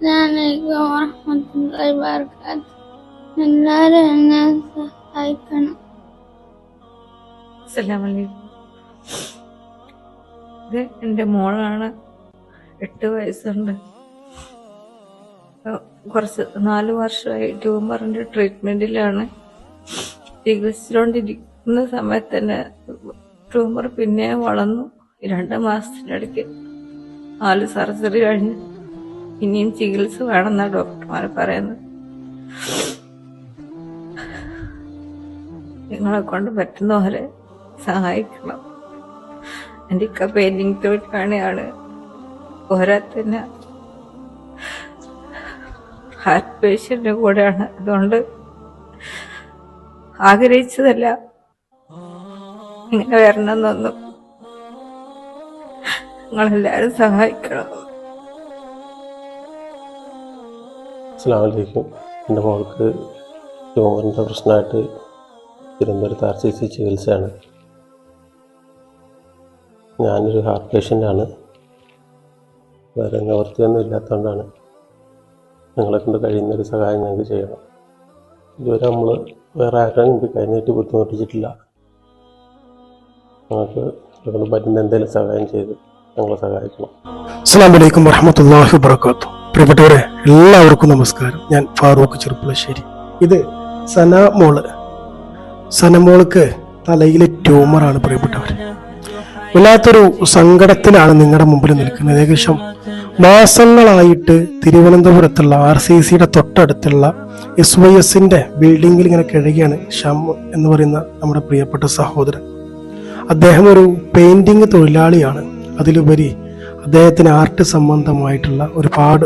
അസ്സലാമു വറഹ്മത്തുള്ളാഹി വബറകാതുഹു. എല്ലാവരും എന്നെ സഹായിക്കണം. അസ്സലാമലൈക്കും. ഇത് എൻ്റെ മോളാണ്. 8 വയസ്സുണ്ട്. കുറച്ച് 4 വർഷമായി ട്യൂമറിൻ്റെ ട്രീറ്റ്മെൻറ്റിലാണ്. ചികിത്സിച്ചുകൊണ്ടിരിക്കുന്ന സമയത്ത് തന്നെ ട്യൂമർ പിന്നെ വളർന്നു. 2 മാസത്തിനിടയ്ക്ക് 4 സർജറി കഴിഞ്ഞ് ഇനിയും ചികിത്സ വേണമെന്നാണ് ഡോക്ടർമാർ പറയുന്നത്. നിങ്ങളെ കൊണ്ട് പറ്റുന്ന പോലെ സഹായിക്കണം. എൻ്റെ പെയിന്റിങ് തൊഴിലാളിയാണ്. പോരാത്തന്നെ ഹാർട്ട് പേഷ്യൻ്റെ കൂടെയാണ്. അതുകൊണ്ട് ആഗ്രഹിച്ചതല്ല ഇങ്ങനെ വരണമെന്നൊന്നും. നിങ്ങളെല്ലാവരും സഹായിക്കണം. അസ്സലാമലൈക്കും. എൻ്റെ മോൾക്ക് ട്യൂമറിൻ്റെ പ്രശ്നമായിട്ട് തിരുവനന്തപുരത്ത് RCC ചികിത്സയാണ്. ഞാനൊരു ഹാർട്ട് പേഷ്യൻ്റാണ്. വേറെ നിവൃത്തിയൊന്നും ഇല്ലാത്തതുകൊണ്ടാണ്. നിങ്ങളെ കൊണ്ട് കഴിയുന്നൊരു സഹായം ഞങ്ങൾക്ക് ചെയ്യണം. ഇതുവരെ നമ്മൾ വേറെ ആരും ഇത് കഴിഞ്ഞിട്ട് ബുദ്ധിമുട്ടിച്ചിട്ടില്ല. നമുക്ക് കൊണ്ട് പറ്റുന്ന എന്തെങ്കിലും സഹായം ചെയ്ത് ഞങ്ങളെ സഹായിക്കണം. അസ്സലാമു അലൈക്കും വറഹ്മത്തുള്ളാഹി വബറകാതുഹു. പ്രിയപ്പെട്ടവരെ, എല്ലാവർക്കും നമസ്കാരം. ഞാൻ ഫാറൂഖ് ചെറുപ്പുളശ്ശേരി. ഇത് സനമോൾക്ക് തലയിലെ ട്യൂമറാണ്. പ്രിയപ്പെട്ടവർ, വല്ലാത്തൊരു സങ്കടത്തിലാണ് നിങ്ങളുടെ മുമ്പിൽ നിൽക്കുന്നത്. ഏകദേശം മാസങ്ങളായിട്ട് തിരുവനന്തപുരത്തുള്ള RCCയുടെ തൊട്ടടുത്തുള്ള SYSന്റെ ബിൽഡിങ്ങിൽ ഇങ്ങനെ കിഴകയാണ് ഷം എന്ന് പറയുന്ന നമ്മുടെ പ്രിയപ്പെട്ട സഹോദരൻ. അദ്ദേഹം ഒരു പെയിന്റിങ് തൊഴിലാളിയാണ്. അതിലുപരി അദ്ദേഹത്തിന് ആർട്ട് സംബന്ധമായിട്ടുള്ള ഒരുപാട്